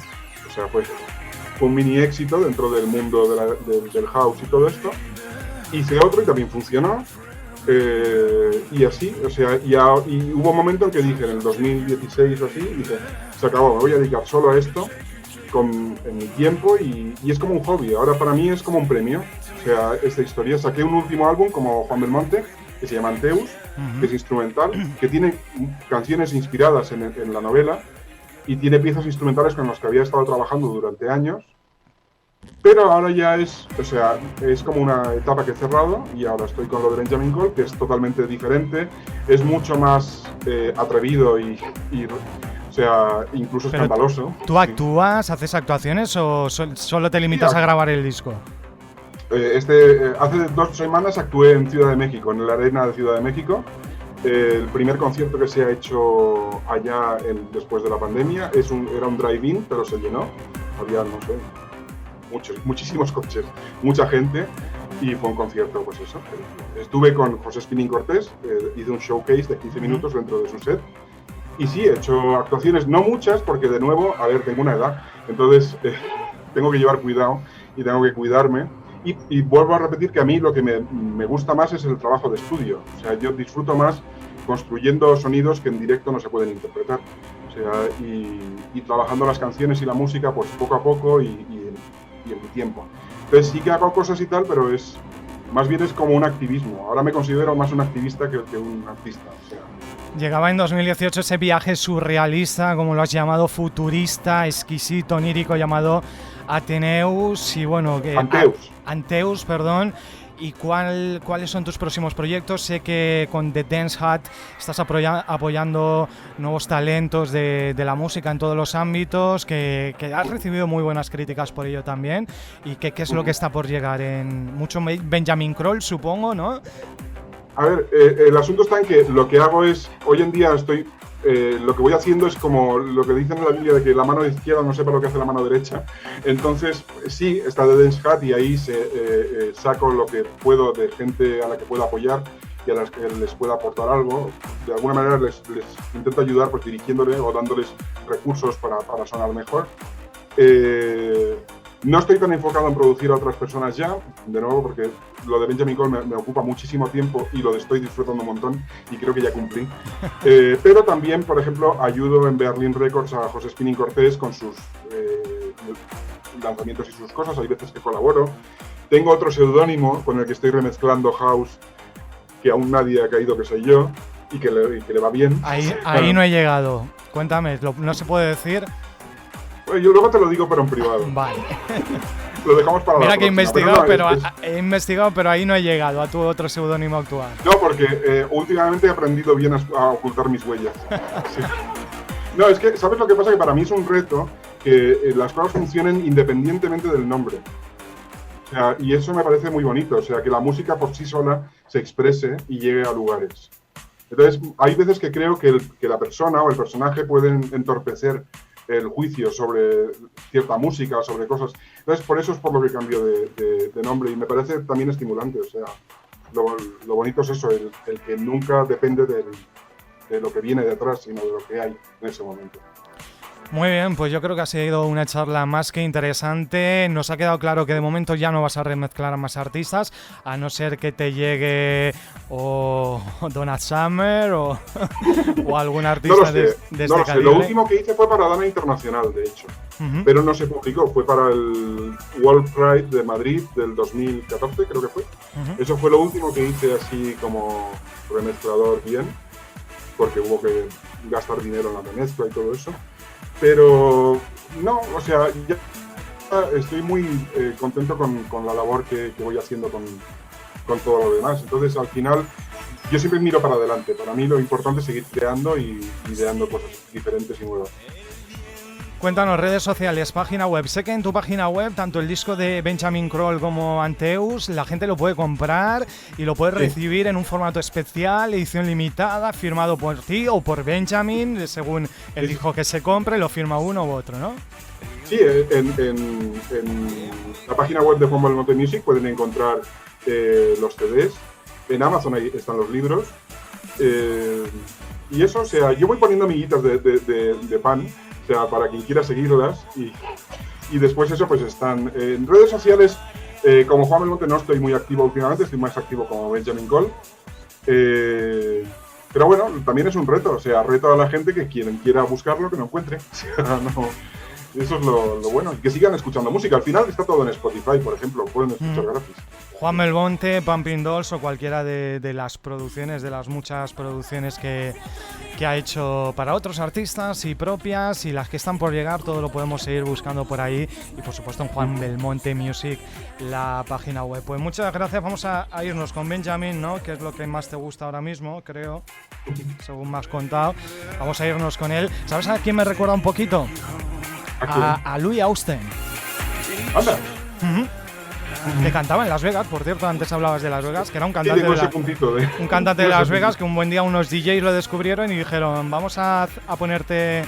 O sea, fue un mini éxito dentro del mundo del house y todo esto. Hice otro y también funcionó. Y así, o sea, y hubo un momento en que dije, en el 2016 o así, dije, se acabó, me voy a dedicar solo a esto en mi tiempo y es como un hobby. Ahora para mí es como un premio, o sea, esta historia. Saqué un último álbum como Juan Belmonte, que se llama Anteus, que es instrumental, que tiene canciones inspiradas en la novela y tiene piezas instrumentales con las que había estado trabajando durante años. Pero ahora ya es como una etapa que he cerrado y ahora estoy con lo de Benjamin Kroll, que es totalmente diferente, es mucho más atrevido y o sea, incluso escandaloso. ¿Tú actúas, haces actuaciones o solo te limitas a grabar el disco? Hace 2 semanas actué en Ciudad de México, en la Arena de Ciudad de México. El primer concierto que se ha hecho allá después de la pandemia era un drive-in, pero se llenó. Había, no sé, muchísimos coches, mucha gente, y fue un concierto, pues eso. Estuve con José Spinning Cortés, hice un showcase de 15 minutos dentro de su set, y sí, he hecho actuaciones, no muchas, porque de nuevo, a ver, tengo una edad, entonces tengo que llevar cuidado y tengo que cuidarme, y vuelvo a repetir que a mí lo que me gusta más es el trabajo de estudio, o sea, yo disfruto más construyendo sonidos que en directo no se pueden interpretar, o sea, y trabajando las canciones y la música, pues poco a poco y en mi tiempo. Entonces sí que hago cosas y tal, pero es Más bien es como un activismo. Ahora me considero más un activista que un artista. O sea, llegaba en 2018 ese viaje surrealista, como lo has llamado, futurista, exquisito, onírico, llamado Ateneus. Y bueno, Anteus, perdón. ¿Y cuáles son tus próximos proyectos? Sé que con The Dance Hut estás apoyando nuevos talentos de la música en todos los ámbitos, que has recibido muy buenas críticas por ello también. ¿Y qué es lo que está por llegar? En mucho Benjamin Kroll, supongo, ¿no? A ver, el asunto está en que lo que hago es, hoy en día lo que voy haciendo es como lo que dicen en la Biblia de que la mano izquierda no sepa lo que hace la mano derecha. Entonces, sí, está The Dance Hut y ahí saco lo que puedo de gente a la que puedo apoyar y a las que les pueda aportar algo. De alguna manera les intento ayudar pues dirigiéndole o dándoles recursos para sonar mejor. No estoy tan enfocado en producir a otras personas ya, de nuevo, porque lo de Benjamin Kroll me ocupa muchísimo tiempo y lo estoy disfrutando un montón y creo que ya cumplí. Pero también, por ejemplo, ayudo en Berlin Records a José Spinning Cortés con sus lanzamientos y sus cosas. Hay veces que colaboro. Tengo otro seudónimo con el que estoy remezclando house que aún nadie ha caído, que soy yo, y que le va bien. Ahí no he llegado. Cuéntame, ¿no se puede decir? Yo luego te lo digo, pero en privado. Vale. Lo dejamos para Mira la que he próxima, he investigado, pero ahí no he llegado a tu otro seudónimo actual. No, porque últimamente he aprendido bien a ocultar mis huellas. Sí. No, es que, ¿sabes lo que pasa? Que para mí es un reto que las cosas funcionen independientemente del nombre. O sea, y eso me parece muy bonito. O sea, que la música por sí sola se exprese y llegue a lugares. Entonces, hay veces que creo que la persona o el personaje pueden entorpecer el juicio sobre cierta música o sobre cosas. Entonces, por eso es por lo que cambio de nombre y me parece también estimulante. O sea, lo bonito es eso, el que nunca depende de lo que viene detrás, sino de lo que hay en ese momento. Muy bien, pues yo creo que ha sido una charla más que interesante. Nos ha quedado claro que de momento ya no vas a remezclar a más artistas, a no ser que te llegue o Donna Summer o algún artista de este calibre. Lo último que hice fue para Dana Internacional, de hecho, pero no se publicó. Fue para el World Pride de Madrid del 2014, creo que fue. Eso fue lo último que hice así como remezclador bien, porque hubo que gastar dinero en la remezcla y todo eso. Pero no, o sea, ya estoy muy contento con la labor que voy haciendo con todo lo demás. Entonces, al final, yo siempre miro para adelante. Para mí lo importante es seguir creando y ideando cosas diferentes y nuevas. Cuéntanos, redes sociales, página web. Sé que en tu página web, tanto el disco de Benjamin Kroll como Anteus, la gente lo puede comprar y lo puede recibir en un formato especial, edición limitada, firmado por ti o por Benjamin, según el disco que se compre, lo firma uno u otro, ¿no? Sí, en la página web de Juan Belmonte Music pueden encontrar los CDs. En Amazon ahí están los libros. Y eso, o sea, yo voy poniendo amiguitas de pan, o sea, para quien quiera seguirlas y después eso pues están en redes sociales. Como Juan Belmonte no estoy muy activo últimamente, estoy más activo como Benjamin Kroll, pero bueno, también es un reto, o sea, reto a la gente que quien quiera buscarlo que lo encuentre. O sea, no, eso es lo bueno, y que sigan escuchando música. Al final está todo en Spotify, por ejemplo, pueden escuchar gratis. Juan Belmonte, Pumping Dolls o cualquiera de las producciones, de las muchas producciones que ha hecho para otros artistas y propias y las que están por llegar, todo lo podemos seguir buscando por ahí y por supuesto en Juan Belmonte Music, la página web. Pues muchas gracias, vamos a irnos con Benjamin, ¿no? Que es lo que más te gusta ahora mismo, creo, según me has contado. Vamos a irnos con él. ¿Sabes a quién me recuerda un poquito? A Louis Austin. ¡Anda! Que cantaba en Las Vegas, por cierto, antes hablabas de Las Vegas, que era un cantante, un cantante de Las Vegas que un buen día unos DJs lo descubrieron y dijeron vamos a ponerte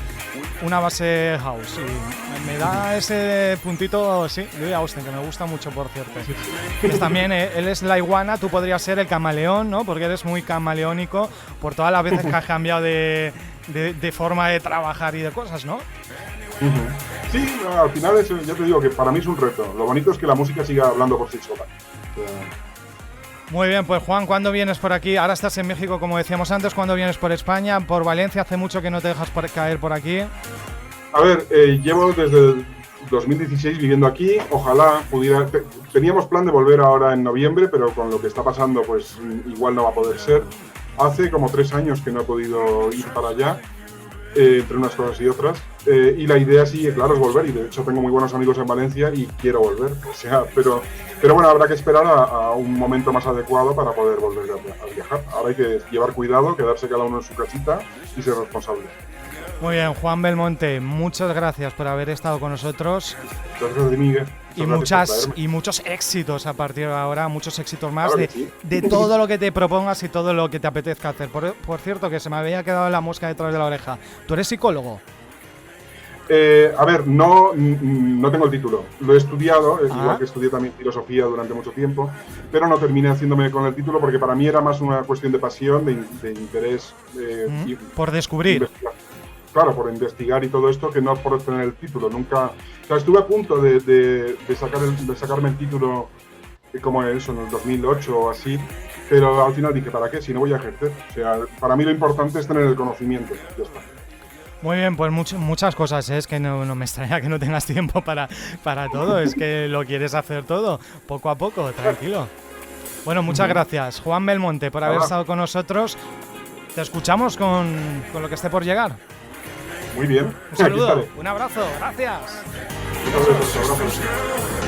una base house. Y me da ese puntito, sí, Louis Austin, que me gusta mucho, por cierto. Es también, él es la iguana, tú podrías ser el camaleón, ¿no? Porque eres muy camaleónico por todas las veces que has cambiado de forma de trabajar y de cosas, ¿no? Sí, al final eso, ya te digo que para mí es un reto. Lo bonito es que la música siga hablando por sí sola. Muy bien, pues Juan, ¿cuándo vienes por aquí? Ahora estás en México, como decíamos antes. ¿Cuándo vienes por España? ¿Por Valencia? ¿Hace mucho que no te dejas caer por aquí? A ver, llevo desde 2016 viviendo aquí, ojalá pudiera... Teníamos plan de volver ahora en noviembre, pero con lo que está pasando, pues igual no va a poder ser. Hace como 3 años que no he podido ir para allá, entre unas cosas y otras, y la idea sí, claro, es volver, y de hecho tengo muy buenos amigos en Valencia y quiero volver, o sea, pero bueno, habrá que esperar a un momento más adecuado para poder volver a viajar. Ahora hay que llevar cuidado, quedarse cada uno en su casita y ser responsable. Muy bien, Juan Belmonte, muchas gracias por haber estado con nosotros. Gracias de Miguel. Y muchos éxitos a partir de ahora, muchos éxitos más Claro sí. de todo lo que te propongas y todo lo que te apetezca hacer. Por cierto, que se me había quedado la mosca detrás de la oreja. ¿Tú eres psicólogo? A ver, no tengo el título. Lo he estudiado, igual que estudié también filosofía durante mucho tiempo, pero no terminé haciéndome con el título porque para mí era más una cuestión de pasión, de interés. Por descubrir. Claro, por investigar y todo esto, que no por tener el título. Nunca... O sea, estuve a punto de sacarme el título como eso, en el 2008 o así, pero al final dije, ¿para qué? Si no voy a ejercer. O sea, para mí lo importante es tener el conocimiento. Ya está. Muy bien, pues muchas cosas, es que no me extraña que no tengas tiempo para todo, es que lo quieres hacer todo, poco a poco, tranquilo. Bueno, muchas gracias, Juan Belmonte, por haber estado con nosotros. Te escuchamos con lo que esté por llegar. Muy bien. Un saludo, un abrazo, gracias. Un abrazo.